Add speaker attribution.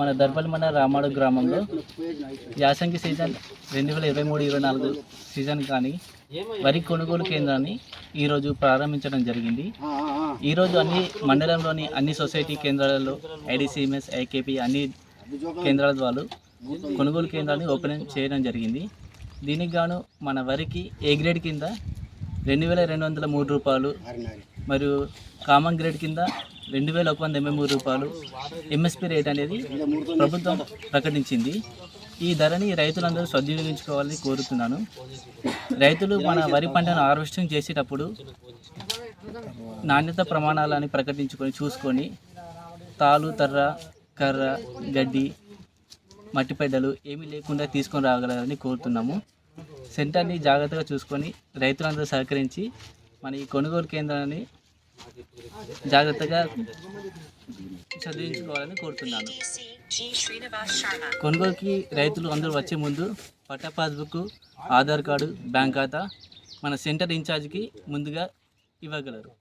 Speaker 1: మన దర్పల్లి మండల రామాడు గ్రామంలో యాసంగి సీజన్ 2023-24 సీజన్ కానీ వరి కొనుగోలు కేంద్రాన్ని ఈరోజు ప్రారంభించడం జరిగింది. ఈరోజు అన్ని మండలంలోని అన్ని సొసైటీ కేంద్రాలలో ఐడిసిఎంఎస్, ఐకేపీ అన్ని కేంద్రాల ద్వారా కొనుగోలు కేంద్రాన్ని ఓపెన్ చేయడం జరిగింది. దీనికి గాను మన వరికి ఏ గ్రేడ్ కింద 2203 రూపాయలు మరియు కామన్ గ్రేడ్ కింద 2183 రూపాయలు ఎంఎస్పి రేట్ అనేది ప్రభుత్వం ప్రకటించింది. ఈ ధరని రైతులందరూ సద్వినియోగించుకోవాలని కోరుతున్నాను. రైతులు మన వరి పంటను హార్వెస్టింగ్ చేసేటప్పుడు నాణ్యత ప్రమాణాలని ప్రకటించుకొని చూసుకొని తాలు, తర్ర, కర్ర, గడ్డి, మట్టిపెడ్డలు ఏమీ లేకుండా తీసుకొని రాగలరని కోరుతున్నాము. సెంటర్ని జాగ్రత్తగా చూసుకొని రైతులందరూ సహకరించి మన ఈ కొనుగోలు కేంద్రాన్ని జాగ్రత్తగా చదివించుకోవాలని కోరుతున్నాను. కొనుగోలుకి రైతులు అందరూ వచ్చే ముందు పట్టా పాస్బుక్, ఆధార్ కార్డు, బ్యాంక్ ఖాతా మన సెంటర్ ఇన్ఛార్జ్కి ముందుగా ఇవ్వగలరు.